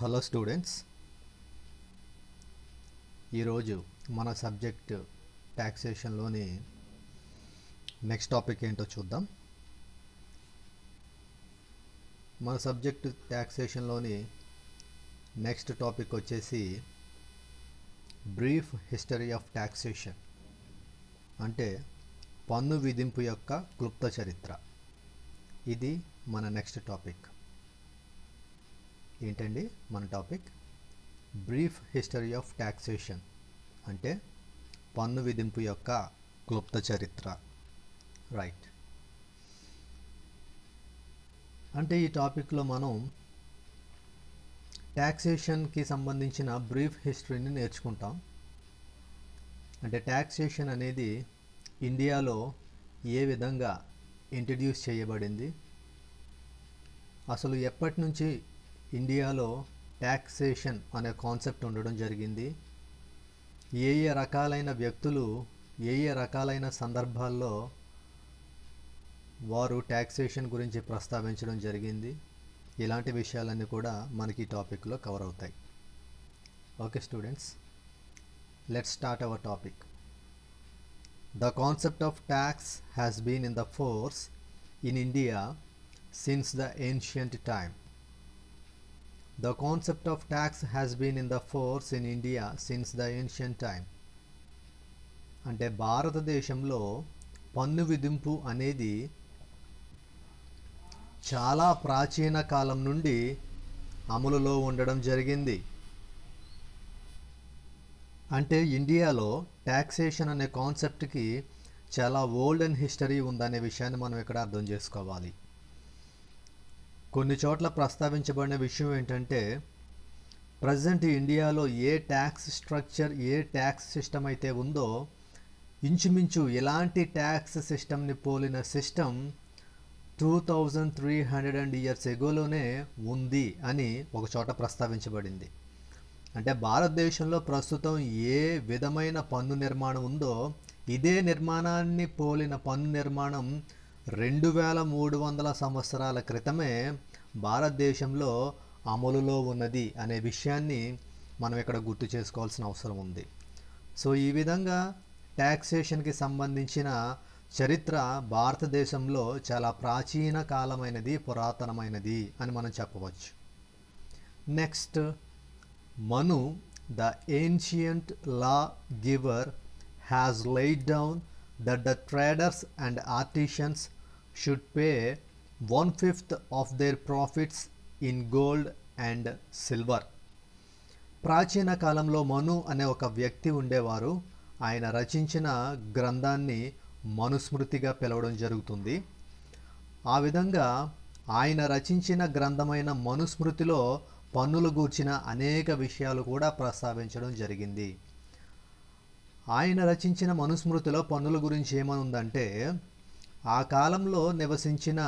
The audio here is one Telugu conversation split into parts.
హలో స్టూడెంట్స్, ఈరోజు మన సబ్జెక్ట్ ట్యాక్సేషన్లోని నెక్స్ట్ టాపిక్ ఏంటో చూద్దాం. మన సబ్జెక్ట్ ట్యాక్సేషన్లోని నెక్స్ట్ టాపిక్ వచ్చేసి బ్రీఫ్ హిస్టరీ ఆఫ్ ట్యాక్సేషన్, అంటే పన్ను విధింపు యొక్క క్లుప్త చరిత్ర. ఇది మన నెక్స్ట్ టాపిక్. ఏంటండి మన topic? Brief history of taxation, అంటే పన్ను విధింపు యొక్క క్లుప్త చరిత్ర. రైట్. అంటే ఈ టాపిక్లో మనం ట్యాక్సేషన్కి సంబంధించిన బ్రీఫ్ హిస్టరీని నేర్చుకుంటాం. అంటే ట్యాక్సేషన్ అనేది ఇండియాలో ఏ విధంగా ఇంట్రడ్యూస్ చేయబడింది, అసలు ఎప్పటి నుంచి ఇండియాలో ట్యాక్సేషన్ అనే కాన్సెప్ట్ ఉండడం జరిగింది, ఏ రకాలైన వ్యక్తులు ఏ రకాలైన సందర్భాల్లో వారు ట్యాక్సేషన్ గురించి ప్రస్తావించడం జరిగింది, ఇలాంటి విషయాలన్నీ కూడా మనకి ఈ టాపిక్లో కవర్ అవుతాయి. Okay students, let's start our topic. The concept of tax has been in the force in India since the ancient time. The concept of tax has been in the force in India since the ancient time. అంటే భారతదేశంలో పన్ను విధింపు అనేది చాలా ప్రాచీన కాలం నుండి అమలులో ఉండడం జరిగింది. అంటే ఇండియాలో ట్యాక్సేషన్ అనే కాన్సెప్ట్కి చాలా ఓల్డ్ అండ్ హిస్టరీ ఉందనే విషయాన్ని మనం ఇక్కడ అర్థం చేసుకోవాలి. కొన్ని చోట్ల ప్రస్తావించబడిన విషయం ఏంటంటే, ప్రజెంట్ ఇండియాలో ఏ ట్యాక్స్ స్ట్రక్చర్, ఏ ట్యాక్స్ సిస్టమ్ అయితే ఉందో, ఇంచుమించు ఇలాంటి ట్యాక్స్ సిస్టమ్ని పోలిన సిస్టమ్ 2300 years ఎగోలోనే ఉంది అని ఒక చోట ప్రస్తావించబడింది. అంటే భారతదేశంలో ప్రస్తుతం ఏ విధమైన పన్ను నిర్మాణం ఉందో, ఇదే నిర్మాణాన్ని పోలిన పన్ను నిర్మాణం 2300 సంవత్సరాల క్రితమే భారతదేశంలో అమలులో ఉన్నది అనే విషయాన్ని మనం ఇక్కడ గుర్తు చేసుకోవాల్సిన అవసరం ఉంది. సో ఈ విధంగా ట్యాక్సేషన్కి సంబంధించిన చరిత్ర భారతదేశంలో చాలా ప్రాచీన కాలమైనది, పురాతనమైనది అని మనం చెప్పవచ్చు. Next, Manu the ancient law giver has laid down that the traders and artisans should pay 1/5 of their profits in gold and silver. ప్రాచీన కాలంలో మను అనే ఒక వ్యక్తి ఉండేవారు. ఆయన రచించిన గ్రంథాన్ని మనుస్మృతిగా పిలవడం జరుగుతుంది. ఆ విధంగా ఆయన రచించిన గ్రంథమైన మనుస్మృతిలో పన్నులు గూర్చిన అనేక విషయాలు కూడా ప్రస్తావించడం జరిగింది. ఆయన రచించిన మనుస్మృతిలో పన్నుల గురించి ఏమనుందంటే, ఆ కాలంలో నివసించిన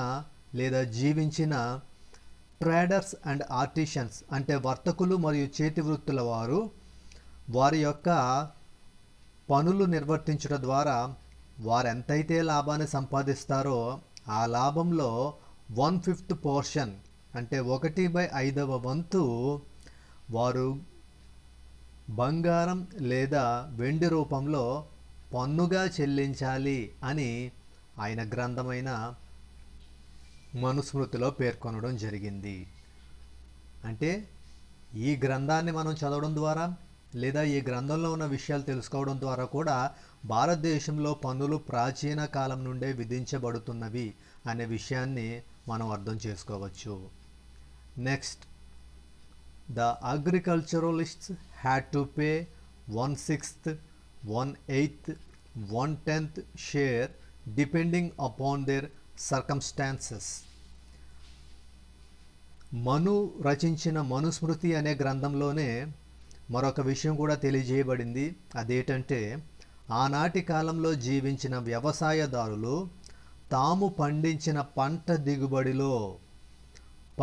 లేదా జీవించిన ట్రేడర్స్ అండ్ ఆర్టిషన్స్, అంటే వర్తకులు మరియు చేతి వృత్తుల వారు, వారి యొక్క పనులు నిర్వర్తించడం ద్వారా వారు ఎంతైతే లాభాన్ని సంపాదిస్తారో ఆ లాభంలో 1/5 పోర్షన్, అంటే 1/5 వంతు వారు బంగారం లేదా వెండి రూపంలో పన్నుగా చెల్లించాలి అని ఆయన గ్రంథమైన మనుస్మృతిలో పేర్కొనడం జరిగింది. అంటే ఈ గ్రంథాన్ని మనం చదవడం ద్వారా లేదా ఈ గ్రంథంలో ఉన్న విషయాలు తెలుసుకోవడం ద్వారా కూడా భారతదేశంలో పన్నులు ప్రాచీన కాలం నుండే విధించబడుతున్నవి అనే విషయాన్ని మనం అర్థం చేసుకోవచ్చు. Next, the agriculturalists had to pay 1/6, 1/8, 1/10 share depending upon their circumstances. మను రచించిన మనుస్మృతి అనే గ్రంథంలోనే మరొక విషయం కూడా తెలియజేయబడింది. అదేంటంటే, ఆనాటి కాలంలో జీవించిన వ్యవసాయదారులు తాము పండించిన పంట దిగుబడిలో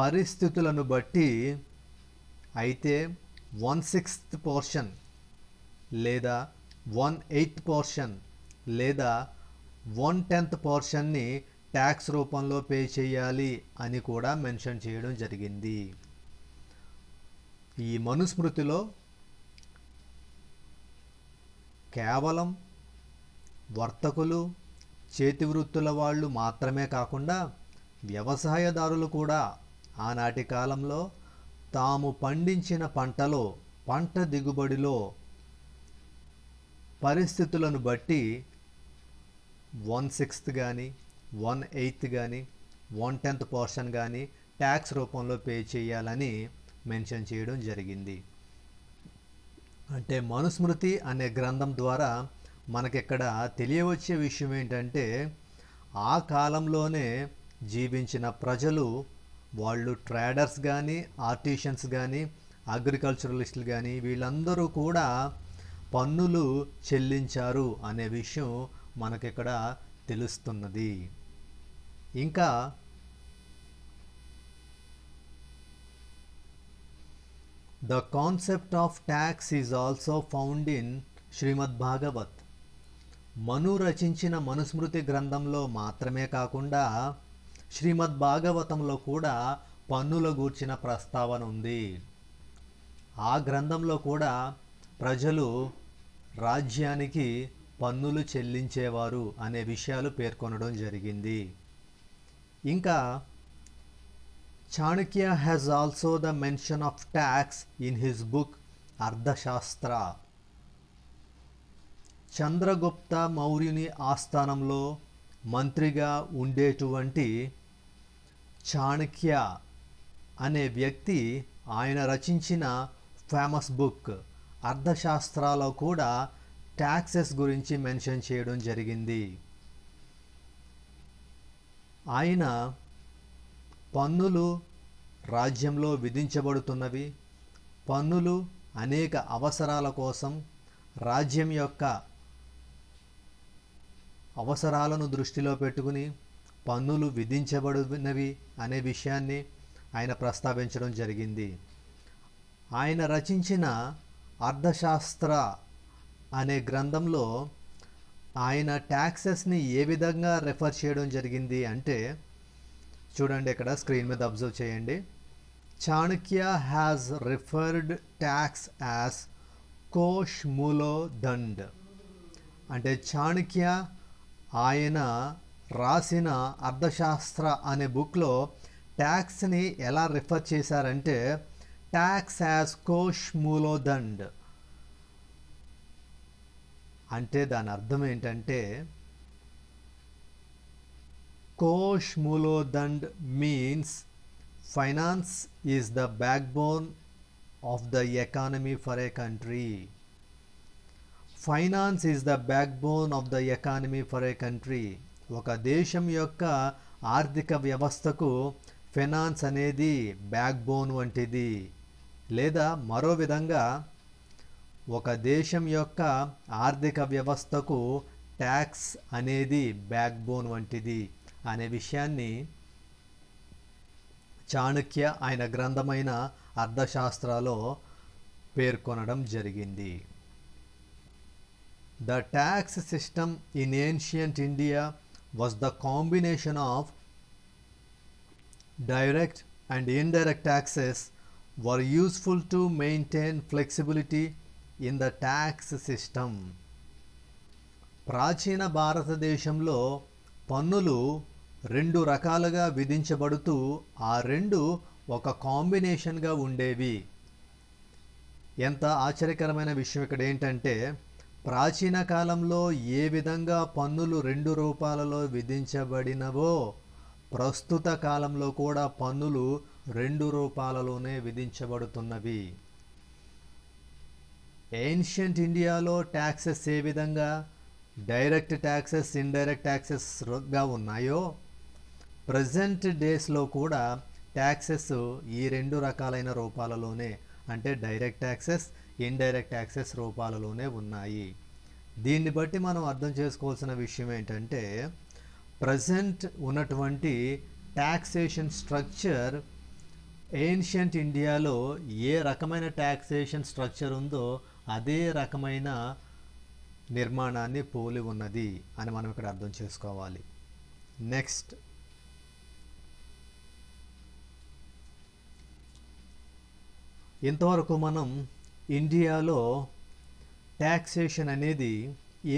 పరిస్థితులను బట్టి అయితే 1/6 పోర్షన్ లేదా 1/8 పోర్షన్ లేదా 1/10 పోర్షన్ని ట్యాక్స్ రూపంలో పే చేయాలి అని కూడా మెన్షన్ చేయడం జరిగింది. ఈ మనుస్మృతిలో కేవలం వర్తకులు, చేతి వృత్తుల వాళ్ళు మాత్రమే కాకుండా వ్యవసాయదారులు కూడా ఆనాటి కాలంలో తాము పండించిన పంటలో, పంట దిగుబడిలో పరిస్థితులను బట్టి 1/6 కానీ 1/8 కానీ 1/10 పోర్షన్ కానీ ట్యాక్స్ రూపంలో పే చేయాలని మెన్షన్ చేయడం జరిగింది. అంటే మనుస్మృతి అనే గ్రంథం ద్వారా మనకిక్కడ తెలియవచ్చే విషయం ఏంటంటే, ఆ కాలంలోనే జీవించిన ప్రజలు, వాళ్ళు ట్రేడర్స్ కానీ, ఆర్టిషన్స్ కానీ, అగ్రికల్చరలిస్టులు కానీ, వీళ్ళందరూ కూడా పన్నులు చెల్లించారు అనే విషయం మనకిక్కడ తెలుస్తున్నది. ఇంకా the concept of tax is also found in Shrimad Bhagwat. Manu రచించిన మనుస్మృతి గ్రంథంలో మాత్రమే కాకుండా శ్రీమద్ భాగవతంలో కూడా పన్నుల గూర్చిన ప్రస్తావన ఉంది. ఆ గ్రంథంలో కూడా ప్రజలు రాజ్యానికి పన్నులు చెల్లించేవారు అనే విషయాలు పేర్కొనడం జరిగింది. ఇంకా Chanakya has also the mention of tax in his book అర్థశాస్త్ర. చంద్రగుప్త మౌర్యుని ఆస్థానంలో మంత్రిగా ఉండేటువంటి చాణక్య అనే వ్యక్తి ఆయన రచించిన ఫేమస్ బుక్ అర్థశాస్త్రాలో కూడా ట్యాక్సెస్ గురించి మెన్షన్ చేయడం జరిగింది. ఆయన పన్నులు రాజ్యంలో విధించబడుతున్నవి, పన్నులు అనేక అవసరాల కోసం రాజ్యం యొక్క అవసరాలను దృష్టిలో పెట్టుకుని పన్నులు విధించబడినవి అనే విషయాన్ని ఆయన ప్రస్తావించడం జరిగింది. ఆయన రచించిన అర్థశాస్త్ర అనే గ్రంథంలో ఆయన ట్యాక్సెస్ని ఏ విధంగా రెఫర్ చేయడం జరిగింది అంటే, చూడండి ఇక్కడ స్క్రీన్ మీద అబ్జర్వ్ చేయండి. Chanakya has referred tax as కోష్ మూలో దండ్. అంటే చాణక్య ఆయన రాసిన అర్థశాస్త్ర అనే బుక్లో ట్యాక్స్ని ఎలా రిఫర్ చేశారంటే, ట్యాక్స్ యాజ్ కోష్ మూలో దండ్. అంటే దాని అర్థం ఏంటంటే, కోష్ మూలో దండ్ means finance is the backbone of the economy for a country. Finance is the backbone of the economy for a country. ఒక దేశం యొక్క ఆర్థిక వ్యవస్థకు ఫైనాన్స్ అనేది బ్యాక్ బోన్ వంటిది. లేదా మరో విధంగా, ఒక దేశం యొక్క ఆర్థిక వ్యవస్థకు ట్యాక్స్ అనేది బ్యాక్ బోన్ వంటిది అనే విషయాన్ని చాణక్య ఆయన గ్రంథమైన అర్థశాస్త్రాలో పేర్కొనడం జరిగింది. The tax system in ancient India was the combination of direct and indirect taxes were useful to maintain flexibility in the tax system. ప్రాచీన భారతదేశంలో పన్నులు 2 రకాలుగా విధించబడుతూ ఆ రెండు ఒక కాంబినేషన్గా ఉండేవి. ఎంత ఆశ్చర్యకరమైన విషయం ఇక్కడ ఏంటంటే, ప్రాచీన కాలంలో ఏ విధంగా పన్నులు 2 రూపాలలో విధించబడినవో ప్రస్తుత కాలంలో కూడా పన్నులు 2 రూపాలలోనే విధించబడుతున్నవి. ఏన్షియంట్ ఇండియాలో ట్యాక్సెస్ ఏ విధంగా డైరెక్ట్ ట్యాక్సెస్, ఇండైరెక్ట్ ట్యాక్సెస్గా ఉన్నాయో, ప్రజెంట్ డేస్లో కూడా ట్యాక్సెస్ ఈ 2 రకాలైన రూపాలలోనే, అంటే డైరెక్ట్ ట్యాక్సెస్, ఇండైరెక్ట్ ట్యాక్సెస్ రూపాలలోనే ఉన్నాయి. దీన్ని బట్టి మనం అర్థం చేసుకోవాల్సిన విషయం ఏంటంటే, ప్రజెంట్ ఉన్నటువంటి ట్యాక్సేషన్ స్ట్రక్చర్ ఏన్షియంట్ ఇండియాలో ఏ రకమైన ట్యాక్సేషన్ స్ట్రక్చర్ ఉందో అదే రకమైన నిర్మాణాన్ని పోలి ఉన్నది అని మనం ఇక్కడ అర్థం చేసుకోవాలి. నెక్స్ట్, ఇంతవరకు మనం ఇండియాలో ట్యాక్సేషన్ అనేది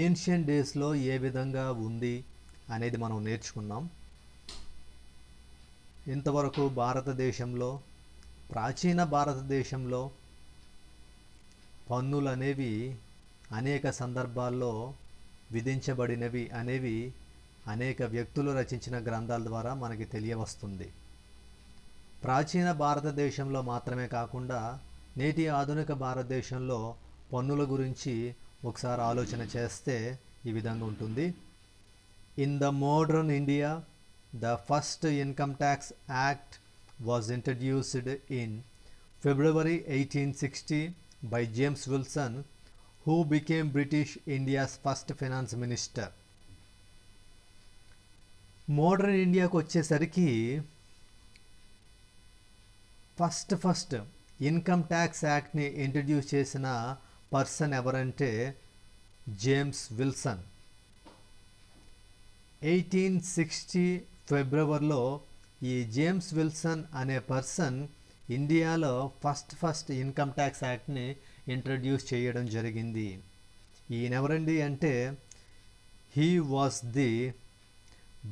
ఏన్షియన్ డేస్లో ఏ విధంగా ఉంది అనేది మనం నేర్చుకున్నాం. ఇంతవరకు భారతదేశంలో, ప్రాచీన భారతదేశంలో పన్నులు అనేవి అనేక సందర్భాల్లో విధించబడినవి అనేవి అనేక వ్యక్తులు రచించిన గ్రంథాల ద్వారా మనకి తెలియవస్తుంది. ప్రాచీన భారతదేశంలో మాత్రమే కాకుండా నేటి ఆధునిక భారతదేశంలో పన్నుల గురించి ఒకసారి ఆలోచన చేస్తే ఈ విధంగా ఉంటుంది. In the modern India, the first income tax act was introduced in February 1860 by James Wilson, who became British India's first finance minister. Modern ఇండియాకు వచ్చేసరికి ఫస్ట్ ఇన్కమ్ ట్యాక్స్ యాక్ట్ని ఇంట్రడ్యూస్ చేసిన పర్సన్ ఎవరంటే జేమ్స్ విల్సన్. 1860 ఫిబ్రవరిలో ఈ జేమ్స్ విల్సన్ అనే పర్సన్ ఇండియాలో ఫస్ట్ ఇన్కమ్ ట్యాక్స్ యాక్ట్ని ఇంట్రడ్యూస్ చేయడం జరిగింది. ఈయన ఎవరండి అంటే he was the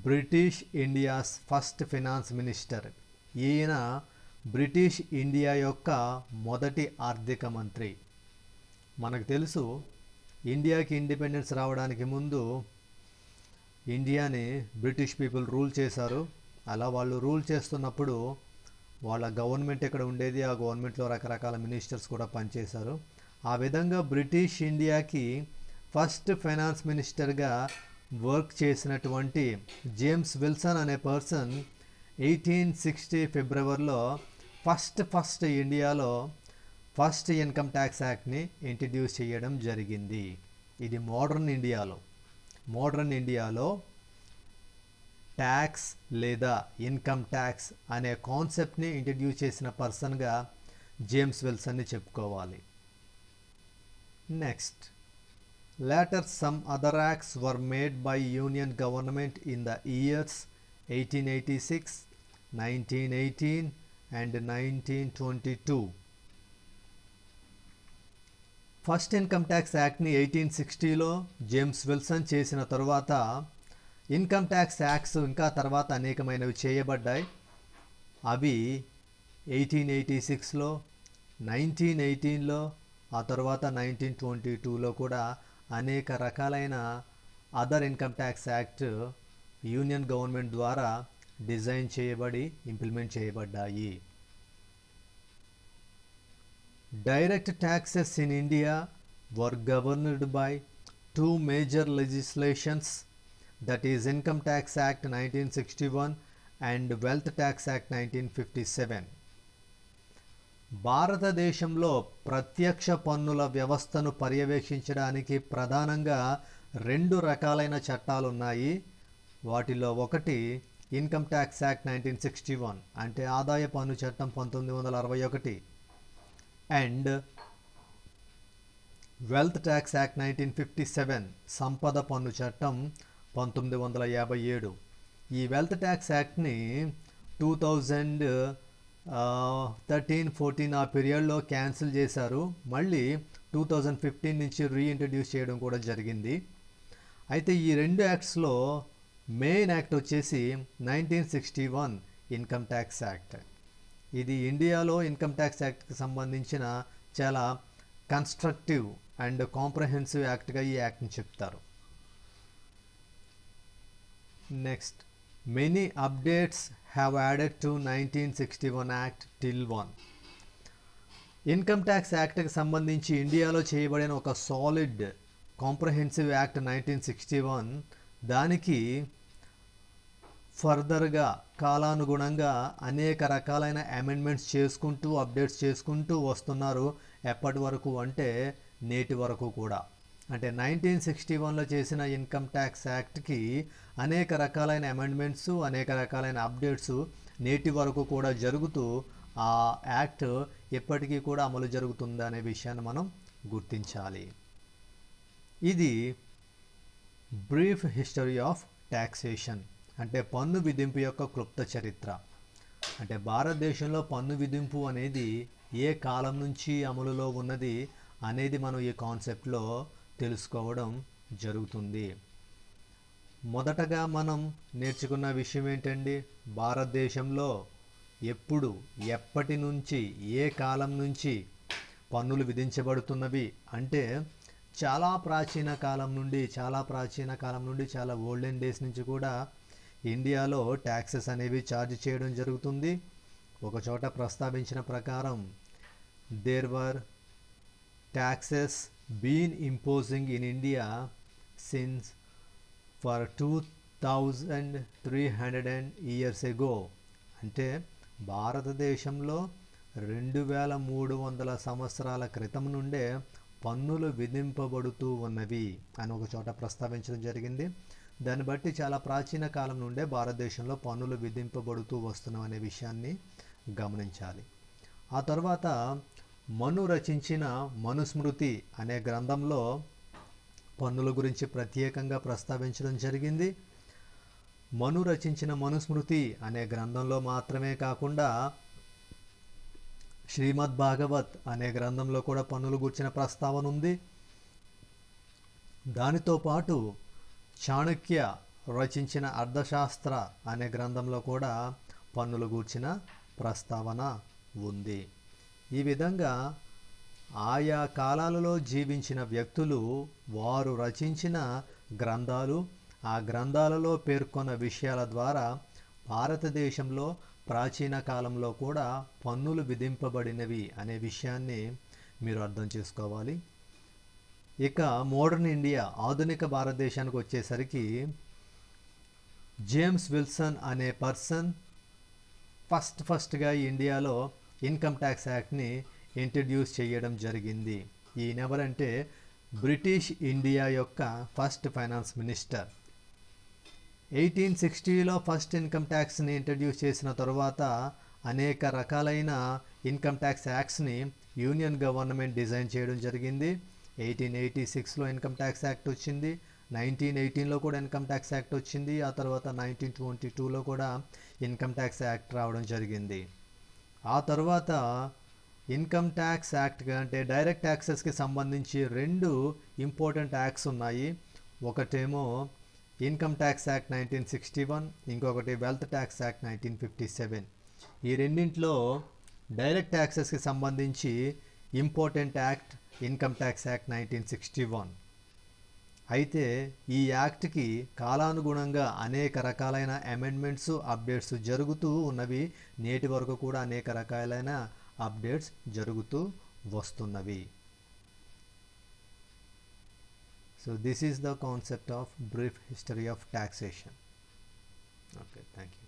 British India's first finance minister. ఈయన బ్రిటిష్ ఇండియా యొక్క మొదటి ఆర్థిక మంత్రి. మనకు తెలుసు ఇండియాకి ఇండిపెండెన్స్ రావడానికి ముందు ఇండియాని బ్రిటిష్ పీపుల్ రూల్ చేశారు. అలా వాళ్ళు రూల్ చేస్తున్నప్పుడు వాళ్ళ గవర్నమెంట్ ఇక్కడ ఉండేది, ఆ గవర్నమెంట్లో రకరకాల మినిస్టర్స్ కూడా పనిచేశారు. ఆ విధంగా బ్రిటిష్ ఇండియాకి ఫస్ట్ ఫైనాన్స్ మినిస్టర్గా వర్క్ చేసినటువంటి జేమ్స్ విల్సన్ అనే పర్సన్ 1860 ఫిబ్రవరిలో ఫస్ట్ ఇండియాలో ఫస్ట్ ఇన్కమ్ ట్యాక్స్ యాక్ట్ని ఇంట్రడ్యూస్ చేయడం జరిగింది. ఇది మోడర్న్ ఇండియాలో ట్యాక్స్ లేదా ఇన్కమ్ ట్యాక్స్ అనే కాన్సెప్ట్ని ఇంట్రడ్యూస్ చేసిన పర్సన్గా జేమ్స్ విల్సన్ని చెప్పుకోవాలి. Next, later some other acts were made by Union government in the years 1886, 1918 and 1922. First income tax యాక్ట్ని 1860లో జేమ్స్ విల్సన్ చేసిన తర్వాత ఇన్కమ్ ట్యాక్స్ యాక్ట్స్ ఇంకా తర్వాత అనేకమైనవి చేయబడ్డాయి. అవి 1886లో, 1918లో, ఆ తర్వాత 1922లో కూడా అనేక రకాలైన other income tax act union government ద్వారా డిజైన్ చేయబడి ఇంప్లిమెంట్ చేయబడ్డాయి. Direct taxes in India were governed by two major legislations, that is income tax act 1961 and wealth tax act 1957. భారతదేశంలో ప్రత్యక్ష పన్నుల వ్యవస్థను పర్యవేక్షించడానికి ప్రధానంగా రెండు రకాలైన చట్టాలు ఉన్నాయి. వాటిలో ఒకటి ఇన్కమ్ ట్యాక్స్ యాక్ట్ 1961 అంటే ఆదాయ పన్ను చట్టం 1961 అండ్ వెల్త్ ట్యాక్స్ యాక్ట్ 1957 సంపద పన్ను చట్టం 1957. ఈ వెల్త్ ట్యాక్స్ యాక్ట్ని 2013-14 ఆ పీరియడ్లో క్యాన్సిల్ చేశారు. మళ్ళీ 2015 నుంచి రీఇంట్రడ్యూస్ చేయడం కూడా జరిగింది. అయితే ఈ రెండు యాక్ట్స్లో మెయిన్ యాక్ట్ వచ్చేసి 1961 ఇన్కమ్ ట్యాక్స్ యాక్ట్. ఇది ఇండియాలో ఇన్కమ్ ట్యాక్స్ యాక్ట్కి సంబంధించిన చాలా కన్స్ట్రక్టివ్ అండ్ కాంప్రహెన్సివ్ యాక్ట్గా ఈ యాక్ట్ని చెప్తారు. Next, many updates have added to 1961 Act till 1. Income tax యాక్ట్కి సంబంధించి ఇండియాలో చేయబడిన ఒక సాలిడ్ కాంప్రహెన్సివ్ యాక్ట్ 1961 దానికి ఫర్దర్గా కాలానుగుణంగా అనేక రకాలైన అమెండ్మెంట్స్ చేసుకుంటూ అప్డేట్స్ చేసుకుంటూ వస్తున్నారు. ఎప్పటి వరకు అంటే నేటి వరకు కూడా. అంటే 1961లో చేసిన ఇన్కమ్ ట్యాక్స్ యాక్ట్కి అనేక రకాలైన అమెండ్మెంట్స్, అనేక రకాలైన అప్డేట్స్ నేటి వరకు కూడా జరుగుతూ ఆ యాక్ట్ ఎప్పటికీ కూడా అమలు జరుగుతుందా అనే విషయాన్ని మనం గుర్తించాలి. ఇది బ్రీఫ్ హిస్టరీ ఆఫ్ ట్యాక్సేషన్ అంటే పన్ను విధింపు యొక్క క్లుప్త చరిత్ర. అంటే భారతదేశంలో పన్ను విధింపు అనేది ఏ కాలం నుంచి అమలులో ఉన్నది అనేది మనం ఈ కాన్సెప్ట్లో తెలుసుకోవడం జరుగుతుంది. మొదటగా మనం నేర్చుకున్న విషయం ఏంటండి, భారతదేశంలో ఎప్పుడు ఎప్పటి నుంచి ఏ కాలం నుంచి పన్నులు విధించబడుతున్నవి అంటే చాలా ప్రాచీన కాలం నుండి చాలా ఓల్డెన్ డేస్ నుంచి కూడా ఇండియాలో ట్యాక్సెస్ అనేవి ఛార్జ్ చేయడం జరుగుతుంది. ఒక చోట ప్రస్తావించిన ప్రకారం there were taxes been imposing in India since for 2300 years ago. అంటే భారతదేశంలో 2300 సంవత్సరాల క్రితం నుండే పన్నులు విధింపబడుతూ ఉన్నవి అని ఒక చోట ప్రస్తావించడం జరిగింది. దాన్ని బట్టి చాలా ప్రాచీన కాలం నుండే భారతదేశంలో పన్నులు విధింపబడుతూ వస్తున్నాం అనే విషయాన్ని గమనించాలి. ఆ తర్వాత మను రచించిన మనుస్మృతి అనే గ్రంథంలో పన్నుల గురించి ప్రత్యేకంగా ప్రస్తావించడం జరిగింది. మను రచించిన మనుస్మృతి అనే గ్రంథంలో మాత్రమే కాకుండా శ్రీమద్ భాగవత్ అనే గ్రంథంలో కూడా పన్నులు గురించిన ప్రస్తావన ఉంది. దానితో పాటు చాణక్య రచించిన అర్థశాస్త్ర అనే గ్రంథంలో కూడా పన్నులు గూర్చిన ప్రస్తావన ఉంది. ఈ విధంగా ఆయా కాలాలలో జీవించిన వ్యక్తులు వారు రచించిన గ్రంథాలు, ఆ గ్రంథాలలో పేర్కొన్న విషయాల ద్వారా భారతదేశంలో ప్రాచీన కాలంలో కూడా పన్నులు విధింపబడినవి అనే విషయాన్ని మీరు అర్థం చేసుకోవాలి. ఇక మోడర్న్ ఇండియా, ఆధునిక భారతదేశానికి వచ్చేసరికి జేమ్స్ విల్సన్ అనే పర్సన్ ఫస్ట్గా ఇండియాలో ఇన్కమ్ ట్యాక్స్ యాక్ట్ని ఇంట్రడ్యూస్ చేయడం జరిగింది. ఈయనెవరంటే బ్రిటిష్ ఇండియా యొక్క ఫస్ట్ ఫైనాన్స్ మినిస్టర్. 1860లో ఫస్ట్ ఇన్కమ్ ట్యాక్స్ని ఇంట్రడ్యూస్ చేసిన తర్వాత అనేక రకాలైన ఇన్కమ్ ట్యాక్స్ యాక్ట్స్ని యూనియన్ గవర్నమెంట్ డిజైన్ చేయడం జరిగింది. 1886లో ఇన్కమ్ ట్యాక్స్ యాక్ట్ వచ్చింది, 1918లో కూడా ఇన్కమ్ ట్యాక్స్ యాక్ట్ వచ్చింది, ఆ తర్వాత 1922లో కూడా ఇన్కమ్ ట్యాక్స్ యాక్ట్ రావడం జరిగింది. ఆ తర్వాత ఇన్కమ్ ట్యాక్స్ యాక్ట్ అంటే డైరెక్ట్ ట్యాక్సెస్కి సంబంధించి 2 ఇంపార్టెంట్ యాక్ట్స్ ఉన్నాయి. ఒకటేమో ఇన్కమ్ ట్యాక్స్ యాక్ట్ 1961, ఇంకొకటి వెల్త్ ట్యాక్స్ యాక్ట్ 1957. ఈ రెండింటిలో డైరెక్ట్ ట్యాక్సెస్కి సంబంధించి important act income tax act 1961. అయితే ఈ యాక్ట్కి కాలానుగుణంగా అనేక రకాలైన అమెండ్మెంట్స్, అప్డేట్స్ జరుగుతూ ఉన్నవి. నేటి వరకు కూడా అనేక రకాలైన అప్డేట్స్ జరుగుతూ వస్తున్నవి. So this is the concept of brief history of taxation. Okay, thank you.